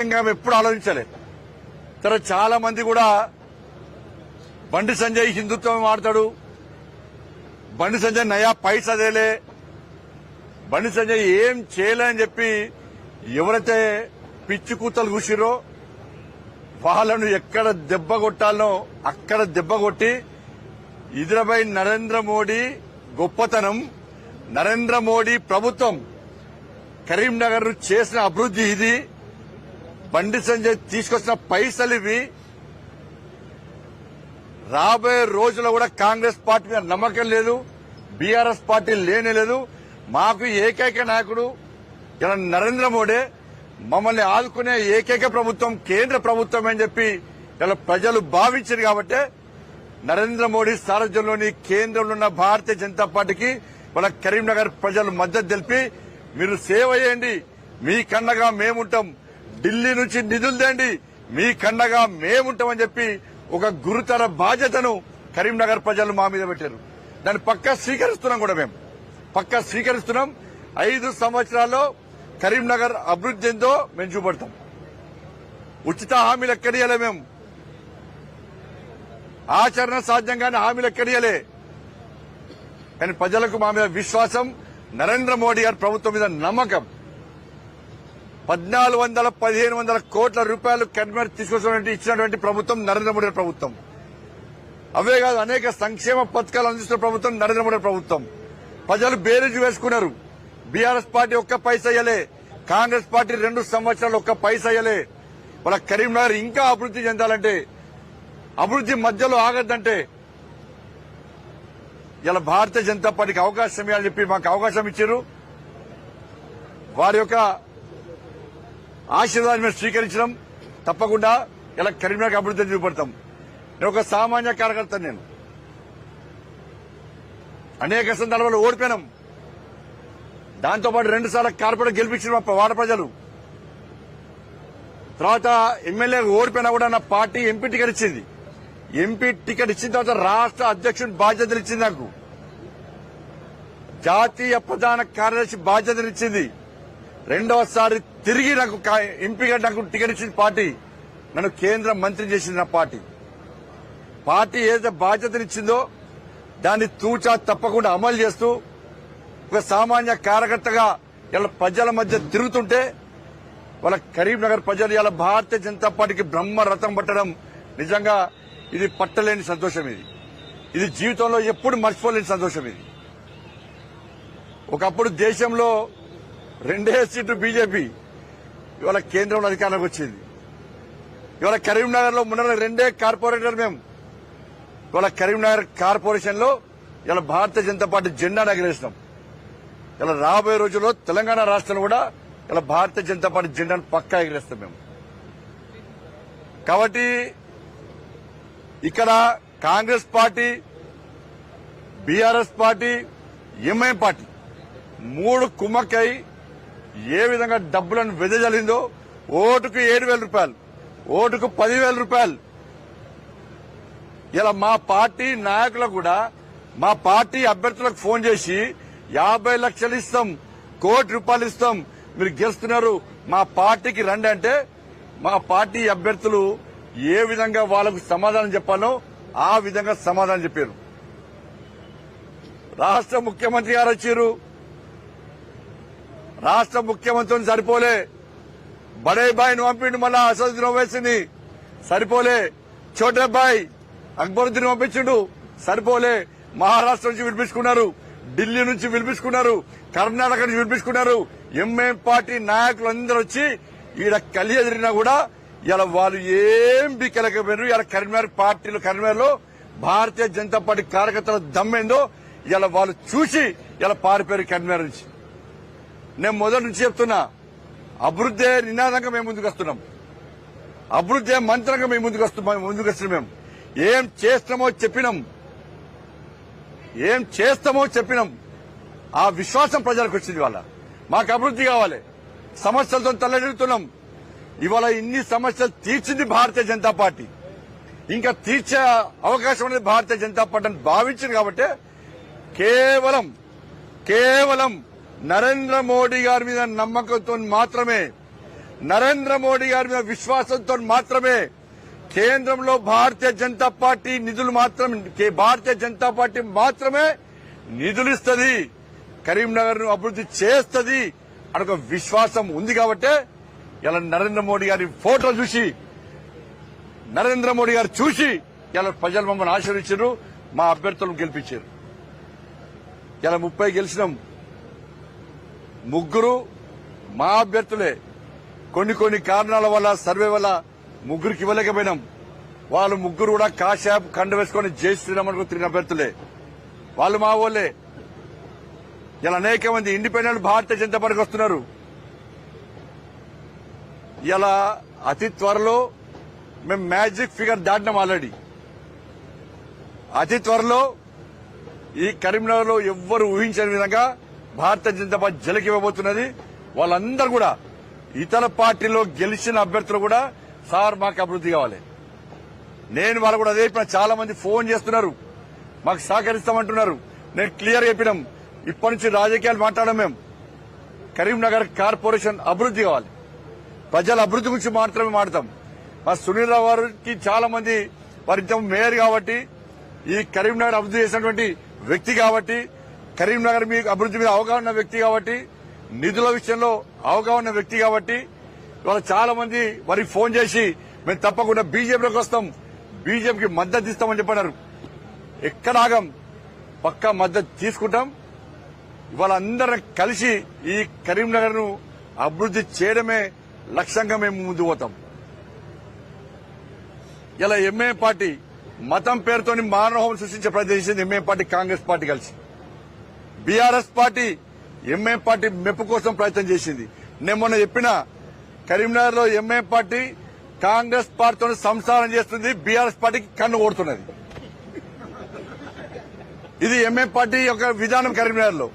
ఎప్పుడు ఆలోచించలే. తర్వాత చాలా మంది కూడా బండి సంజయ్ హిందుత్వం ఆడతాడు, బండి సంజయ్ నయా పైసా దేలే, బండి సంజయ్ ఏం చేయలే అని చెప్పి ఎవరైతే పిచ్చి కూతలు కూసిరో వాళ్ళను ఎక్కడ దెబ్బ కొట్టాలనో అక్కడ దెబ్బ కొట్టి ఇదిరపై నరేంద్ర మోడీ గొప్పతనం, నరేంద్ర మోడీ ప్రభుత్వం కరీంనగర్ చేసిన అభివృద్ధి ఇది, బండి సంజయ్ తీసుకొచ్చిన పైసలు ఇవి. రాబోయే రోజుల్లో కూడా కాంగ్రెస్ పార్టీ మీద నమ్మకం లేదు, బీఆర్ఎస్ పార్టీ లేనే లేదు. మాకు ఏకైక నాయకుడు ఇలా నరేంద్ర మోడీ, మమ్మల్ని ఆదుకునే ఏకైక ప్రభుత్వం కేంద్ర ప్రభుత్వం అని చెప్పి ఇలా ప్రజలు భావించారు. కాబట్టి నరేంద్ర మోడీ సారథ్యంలోని కేంద్రంలో ఉన్న భారతీయ జనతా పార్టీకి వాళ్ళ కరీంనగర్ ప్రజలు మద్దతు తెలిపి మీరు సేవ చేయండి, మీ కన్నగా మేముంటాం, ఢిల్లీ నుంచి నిధులు తేండి, మీ కన్నగా మేముంటామని చెప్పి ఒక గురుతర బాధ్యతను కరీంనగర్ ప్రజలు మా మీద పెట్టారు. దాన్ని పక్కా స్వీకరిస్తున్నాం కూడా, మేము పక్కా స్వీకరిస్తున్నాం. 5 సంవత్సరాల్లో కరీంనగర్ అభివృద్ధి ఎంతో మేము చూపడతాం. ఉచిత హామీలు ఎక్కడియలే, మేము ఆచరణ సాధ్యంగానే హామీలు ఎక్కడియలే. కానీ ప్రజలకు మా మీద విశ్వాసం, నరేంద్ర మోడీ గారి ప్రభుత్వం మీద నమ్మకం. 1400-1500 కోట్ల రూపాయలు కరీంనగర్ తీసుకొచ్చినటువంటి ఇచ్చినటువంటి ప్రభుత్వం నరేంద్ర మోడీ ప్రభుత్వం. అవే కాదు, అనేక సంక్షేమ పథకాలు అందిస్తున్న ప్రభుత్వం నరేంద్ర మోడీ ప్రభుత్వం. ప్రజలు బేరీజు వేసుకున్నారు. బీఆర్ఎస్ పార్టీ ఒక్క పైసా ఇయ్యలే, కాంగ్రెస్ పార్టీ 2 సంవత్సరాలు ఒక్క పైసా ఇయ్యలే. వాళ్ళ కరీంనగర్ ఇంకా అభివృద్ధి చెందాలంటే, అభివృద్ధి మధ్యలో ఆగద్దంటే ఇలా భారతీయ జనతా పార్టీకి అవకాశం ఇవ్వాలని చెప్పి మాకు అవకాశం ఇచ్చారు. వారి యొక్క ఆశీర్వాదాన్ని మేము స్వీకరించడం. తప్పకుండా ఇలా కరీంనగర్ అభివృద్ధిని చూపడతాం. నేను ఒక సామాన్య కార్యకర్త, నేను అనేక సందర్భాలు ఓడిపోయినాం. దాంతోపాటు 2 సార్లు కార్పొరేట్ గెలిపించిన వాడ ప్రజలు. తర్వాత ఎమ్మెల్యే ఓడిపోయినా కూడా నా పార్టీ ఎంపీ టికెట్ ఇచ్చింది. ఎంపీ టికెట్ ఇచ్చిన తర్వాత రాష్ట్ర అధ్యక్షుడి బాధ్యతలు ఇచ్చింది నాకు, జాతీయ ప్రధాన కార్యదర్శి బాధ్యతలు ఇచ్చింది. 2వసారి తిరిగి నాకు ఎంపీగా నాకు టికెట్ ఇచ్చింది పార్టీ. నన్ను కేంద్ర మంత్రి చేసింది నా పార్టీ. పార్టీ ఏదైతే బాధ్యతలు ఇచ్చిందో దాన్ని తూచా తప్పకుండా అమలు చేస్తూ ఒక సామాన్య కార్యకర్తగా ఇలా ప్రజల మధ్య తిరుగుతుంటే వాళ్ళ కరీంనగర్ ప్రజలు ఇలా భారతీయ జనతా పార్టీకి బ్రహ్మరథం పట్టడం నిజంగా ఇది పట్టలేని సంతోషం. ఇది జీవితంలో ఎప్పుడు మర్చిపోలేని సంతోషం. ఇది ఒకప్పుడు దేశంలో 2 సీట్లు బీజేపీ, ఇవాళ కేంద్రంలో అధికారంలోకి వచ్చింది. ఇవాళ కరీంనగర్ లో మొన్న 2 కార్పొరేటర్ మేము. ఇవాళ కరీంనగర్ కార్పొరేషన్ లో ఇలా భారతీయ జనతా పార్టీ జెండాను ఎగరేసినాం. ఇలా రాబోయే రోజుల్లో తెలంగాణ రాష్ట్రంలో కూడా ఇలా భారతీయ జనతా పార్టీ జెండాను పక్కా ఎగరేస్తాం మేము. కాబట్టి ఇక్కడ Congress party, BRS party, MIM party 3 కుమ్మక్కై ఏ విధంగా డబ్బులను వెదజల్లిందో, ఓటుకు 7,000 రూపాయలు, ఓటుకు 10,000 రూపాయలు. ఇలా మా పార్టీ నాయకులకు కూడా మా పార్టీ అభ్యర్థులకు ఫోన్ చేసి 50 లక్షలు ఇస్తాం, 1 కోటి రూపాయలు ఇస్తాం, మీరు గెలుస్తున్నారు, మా పార్టీకి రండి అంటే మా పార్టీ అభ్యర్థులు ఏ విధంగా వాళ్లకు సమాధానం చెప్పాలో ఆ విధంగా సమాధానం చెప్పారు. రాష్ట్ర ముఖ్యమంత్రి గారు వచ్చారు. రాష్ట్ర ముఖ్యమంత్రిని సరిపోలే, బడేబాయిని పంపిండు, మళ్ళా అసదుద్దీన్ ఓవైసీని సరిపోలే, చోటేబాయ్ అక్బరుద్దీన్ పంపించిండు సరిపోలే. మహారాష్ట్ర నుంచి వినిపించుకున్నారు, ఢిల్లీ నుంచి వినిపించుకున్నారు, కర్ణాటక నుంచి వినిపించుకున్నారు. ఎంఐఎం పార్టీ నాయకులందరూ వచ్చి ఈడ కలి ఎదిరినా కూడా ఇలా వాళ్ళు ఏం బిక్కలేకపోయారు. ఇలా కరీంనగర్ లో భారతీయ జనతా పార్టీ కార్యకర్తల దమ్మేందో ఇలా వాళ్ళు చూసి ఇలా పారిపోయారు కరీంనగర్ నుంచి. నేను మొదటి నుంచి చెప్తున్నా, అభివృద్ధి నినాదంగా మేము ముందుకు వస్తున్నాం, అభివృద్ధి మంత్రంగా మేము ముందుకు వస్తున్నాం. మేము ఏం చేస్తామో చెప్పినాం. ఆ విశ్వాసం ప్రజలకు వచ్చింది. వాళ్ళ మాకు అభివృద్ధి కావాలి, సమస్యలతో తల్లడిల్లుతున్నాం. ఇవాళ ఇన్ని సమస్యలు తీర్చింది భారతీయ జనతా పార్టీ, ఇంకా తీర్చే అవకాశం అనేది భారతీయ జనతా పార్టీ అని భావించింది. కాబట్టి కేవలం నరేంద్ర మోడీ గారి మీద నమ్మకంతో మాత్రమే నరేంద్ర మోడీ గారి మీద విశ్వాసంతో మాత్రమే కేంద్రంలో భారతీయ జనతా పార్టీ నిధులు భారతీయ జనతా పార్టీ మాత్రమే నిధులు ఇస్తుంది, కరీంనగర్ ను అభివృద్ధి చేస్తుంది అని ఒక విశ్వాసం ఉంది కాబట్టే ఇలా నరేంద్ర మోడీ గారి ఫోటో చూసి నరేంద్ర మోడీ గారు చూసి ఇలా ప్రజలు మమ్మల్ని ఆశీర్వదించారు, మా అభ్యర్థులను గెలిపించారు. ఇలా 30 గెలిచినాం, 3 మా అభ్యర్థులే. కొన్ని కారణాల వల్ల సర్వే వల్ల 3కి ఇవ్వలేకపోయినాం. వాళ్ళు 3 కూడా కాశాప్ కండ వేసుకొని జై శ్రీరామ్ అనుకుని తిరిగిన అభ్యర్థులే, వాళ్ళు మా వాళ్ళే. ఇలా అనేక మంది ఇండిపెండెంట్ భారతీయ జనతా పార్టీకి వస్తున్నారు. ఇలా అతి త్వరలో మేము మ్యాజిక్ ఫిగర్ దాటినాం ఆల్రెడీ. అతి త్వరలో ఈ కరీంనగర్ లో ఎవ్వరు ఊహించని విధంగా భారతీయ జనతా పార్టీ జలకివ్వబోతున్నది. వాళ్ళందరూ కూడా ఇతర పార్టీలో గెలిచిన అభ్యర్థులు కూడా సార్ మాకు అభివృద్ధి కావాలి. నేను వాళ్ళు కూడా అదే చాలా మంది ఫోన్ చేస్తున్నారు, మాకు సహకరిస్తామంటున్నారు. నేను క్లియర్ చెప్పినాం, ఇప్పటి నుంచి రాజకీయాలు మాట్లాడడం. మేము కరీంనగర్ కార్పొరేషన్ అభివృద్ధి కావాలి, ప్రజల అభివృద్ధి గురించి మాత్రమే మాట్లాడతాం. మా సునీల్ రావు గారికి చాలా మంది వారి మేయర్ కాబట్టి, ఈ కరీంనగర్ అభివృద్ధి చేసినటువంటి వ్యక్తి కాబట్టి, కరీంనగర్ మీ అభివృద్ధి మీద అవగాహన ఉన్న వ్యక్తి కాబట్టి, నిధుల విషయంలో అవగాహన ఉన్న వ్యక్తి కాబట్టి ఇవాళ చాలా మంది వారికి ఫోన్ చేసి మేము తప్పకుండా బీజేపీలోకి వస్తాం, బీజేపీకి మద్దతు ఇస్తామని చెప్పన్నారు. ఎక్కడ ఆగం, పక్కా మద్దతు తీసుకుంటాం. ఇవాళ అందరం కలిసి ఈ కరీంనగర్ ను అభివృద్ధి చేయడమే లక్ష్యంగా మేము ముందుకు పోతాం. ఇలా ఎంఐఎం పార్టీ మతం పేరుతోని మానవహోమం సృష్టించే ప్రయత్నం చేసింది ఎంఐఎం పార్టీ, కాంగ్రెస్ పార్టీ కలిసి. బీఆర్ఎస్ పార్టీ ఎంఐఎం పార్టీ మెప్పు కోసం ప్రయత్నం చేసింది. నేను మొన్న చెప్పిన కరీంనగర్ లో ఎంఐఎం పార్టీ కాంగ్రెస్ పార్టీతో సంసారం చేస్తుంది, బీఆర్ఎస్ పార్టీకి కన్ను ఓడుతున్నది. ఇది ఎంఐఎం పార్టీ యొక్క విధానం. కరీంనగర్ లో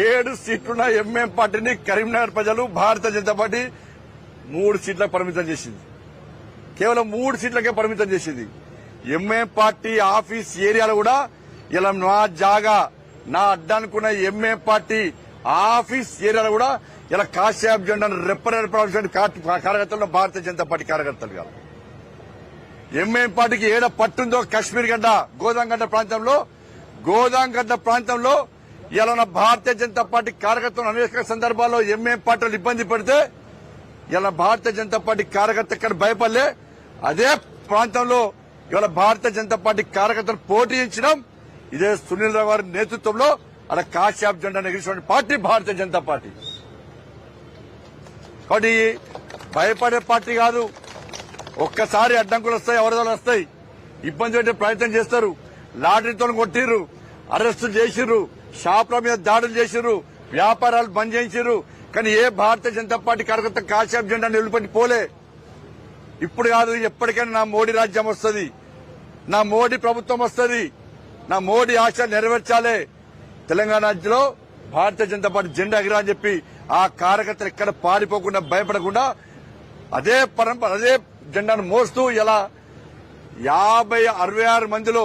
7 సీట్లున్న ఎంఐఎం పార్టీని కరీంనగర్ ప్రజలు భారతీయ జనతా పార్టీ 3 సీట్లకు పరిమితం చేసింది. కేవలం 3 సీట్లకే పరిమితం చేసింది. ఎంఐఎం పార్టీ ఆఫీస్ ఏరియాలో కూడా ఇలా నా జాగా నా అడ్డానుకున్న ఎంఐఎం పార్టీ ఆఫీస్ ఏరియాలో కూడా ఇలా కాశ్యాప్ జెండాను రెప్పరెప్ప కార్యకర్తలు భారతీయ జనతా పార్టీ కార్యకర్తలు కాదు. ఎంఐఎం పార్టీకి ఏడ పట్టుందో కశ్మీర్ గడ్డ గోదాం గడ్డ ప్రాంతంలో ఇలా ఉన్న భారతీయ జనతా పార్టీ కార్యకర్తలు అనేక సందర్భాల్లో ఎంఐఎం పార్టీలు ఇబ్బంది పెడితే ఇలా భారతీయ జనతా పార్టీ కార్యకర్త ఇక్కడ భయపడలే. అదే ప్రాంతంలో ఇవాళ భారతీయ జనతా పార్టీ కార్యకర్తలు పోటీయించడం ఇదే సునీల్ రావు గారి నేతృత్వంలో అలా కాశ్యాప్ జెండా ఎగిరిన పార్టీ భారతీయ జనతా పార్టీ. కాబట్టి భయపడే పార్టీ కాదు. ఒక్కసారి అడ్డంకులు వస్తాయి, ఎవరిదో వస్తాయి, ఇబ్బంది పెట్టే ప్రయత్నం చేస్తారు. లాటరీతో కొట్టిర్రు, అరెస్టు చేసిర్రు, షాపుల మీద దాడులు చేసిర్రు, వ్యాపారాలు బంద్ చేసిర్రు. కానీ ఏ భారతీయ జనతా పార్టీ కార్యకర్త కాశ్యాప్ జెండా నిలబెట్టి పోలే. ఇప్పుడు కాదు, ఎప్పటికైనా నా మోడీ రాజ్యం వస్తుంది, నా మోడీ ప్రభుత్వం వస్తుంది, నా మోడీ ఆశ నెరవేర్చాలే. తెలంగాణ రాజ్యంలో భారతీయ జనతా పార్టీ జెండా ఎగిరా అని చెప్పి ఆ కార్యకర్తలు ఎక్కడ పారిపోకుండా భయపడకుండా అదే అదే జెండాను మోస్తూ ఇలా 66 మందిలో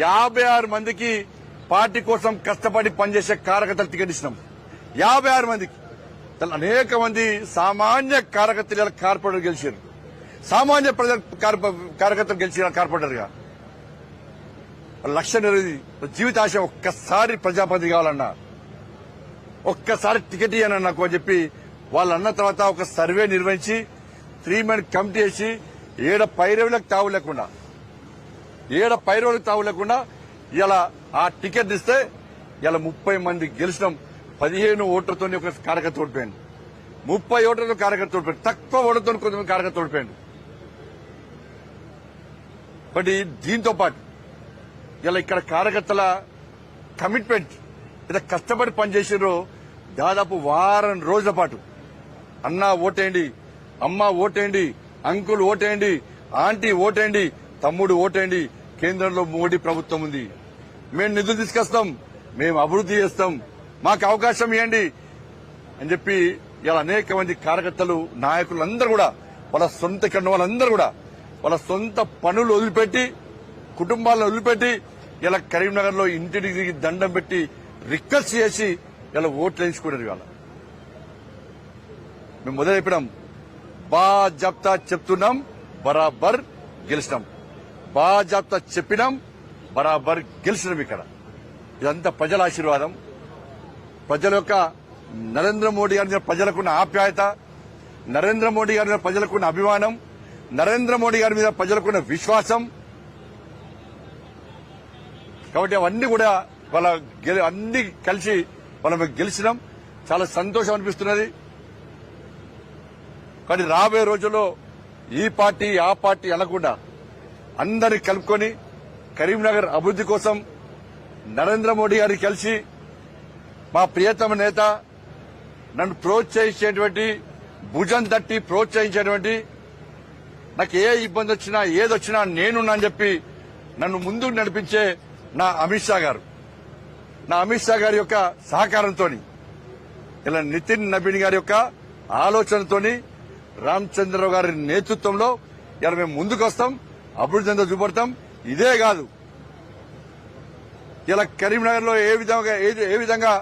56 మందికి పార్టీ కోసం కష్టపడి పనిచేసే కార్యకర్తలు టికెట్ ఇచ్చినాం. 56 మందికి. అనేక మంది సామాన్య కార్యకర్తలు కార్పొరేటర్ గెలిచారు, సామాన్య ప్రజల కార్యకర్తలు గెలిచిన కార్పొరేటర్గా. లక్ష్యం జీవితాశ ఒక్కసారి ప్రజాపతి కావాలన్నా, ఒక్కసారి టికెట్ ఇవ్వనన్నా నాకు అని చెప్పి వాళ్ళు అన్న తర్వాత ఒక సర్వే నిర్వహించి 3 మెన్ కమిటీ వేసి ఏడ పైరవులకు తావు లేకుండా ఇలా ఆ టికెట్ ఇస్తే ఇలా 30 మంది గెలిచినాం. 15 ఓట్లతో ఒక కార్యకర్త ఓడిపోయాడు, 30 ఓట్లతో కార్యకర్త ఓడిపోయాడు, తక్కువ ఓట్లతో కొంతమంది కార్యకర్త ఓడిపోయాడు. బట్ దీంతో పాటు ఇలా ఇక్కడ కార్యకర్తల కమిట్మెంట్ ఇలా కష్టపడి పనిచేసారో దాదాపు వారం రోజుల పాటు అన్నా ఓటేయండి, అమ్మ ఓటేయండి, అంకుల్ ఓటేయండి, ఆంటీ ఓటేయండి, తమ్ముడు ఓటేయండి, కేంద్రంలో మోడీ ప్రభుత్వం ఉంది, మేము నిధులు తీసుకొస్తాం, మేము అభివృద్ధి చేస్తాం, మాకు అవకాశం ఇవ్వండి అని చెప్పి ఇలా అనేక మంది కార్యకర్తలు నాయకులందరూ కూడా వాళ్ళ సొంత ఇక్కడ వాళ్ళందరూ కూడా వాళ్ళ సొంత పనులు వదిలిపెట్టి కుటుంబాలను వదిలిపెట్టి ఇలా కరీంనగర్ లో ఇంటికి దండం పెట్టి రిక్వెస్ట్ చేసి ఇలా ఓట్లు వేయించుకున్నారు. ఇవాళ మేము మొదలు చెప్పినాం, బాజాబ్తా చెప్తున్నాం, బరాబర్ గెలిచినాం. బాజాబ్తా చెప్పినాం, బరాబర్ గెలిచినాం. ఇక్కడ ఇదంతా ప్రజల ఆశీర్వాదం, ప్రజల యొక్క నరేంద్ర మోడీ గారి మీద ప్రజలకున్న ఆప్యాయత, నరేంద్ర మోడీ గారి మీద ప్రజలకున్న అభిమానం, నరేంద్ర మోడీ గారి మీద ప్రజలకున్న విశ్వాసం. కాబట్టి అవన్నీ కూడా వాళ్ళ అన్ని కలిసి వాళ్ళ గెలిచినాం. చాలా సంతోషం అనిపిస్తున్నది. కానీ రాబోయే రోజుల్లో ఈ పార్టీ ఆ పార్టీ అనకుండా అందరినీ కలుపుకొని కరీంనగర్ అభివృద్ది కోసం నరేంద్ర మోడీ గారికి కలిసి మా ప్రియతమ నేత నన్ను ప్రోత్సహించేటువంటి, భుజం తట్టి ప్రోత్సహించేటువంటి, నాకు ఏ ఇబ్బంది వచ్చినా ఏదొచ్చినా నేనున్నా అని చెప్పి నన్ను ముందుకు నడిపించే నా అమిత్ షా గారు, నా అమిత్ షా గారి యొక్క సహకారంతో, ఇలా నితిన్ నబీన్ గారి యొక్క ఆలోచనతోని, రామచంద్రరావు గారి నేతృత్వంలో ఇలా మేము ముందుకు వస్తాం, అభివృద్ధి అంతా చూపడతాం. ఇదే కాదు, ఇలా కరీంనగర్ లో ఏ విధంగా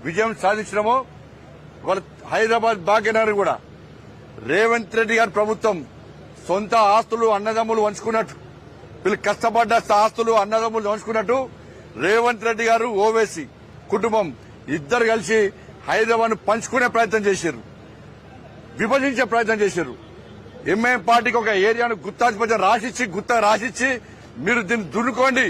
విజయం సాధించినామో వాళ్ళ హైదరాబాద్ భాగ్యనగర్ కూడా రేవంత్ రెడ్డి గారి ప్రభుత్వం సొంత ఆస్తులు అన్నదమ్ములు వంచుకున్నట్టు, వీళ్ళు కష్టపడ్డ ఆస్తులు అన్నదమ్ములు వంచుకున్నట్టు రేవంత్ రెడ్డి గారు, ఓవైసీ కుటుంబం ఇద్దరు కలిసి హైదరాబాద్ ను పంచుకునే ప్రయత్నం చేశారు, విభజించే ప్రయత్నం చేశారు. ఎంఐఎం పార్టీకి ఒక ఏరియాను గుత్తా రాసిచ్చి మీరు దీన్ని దున్నుకోండి,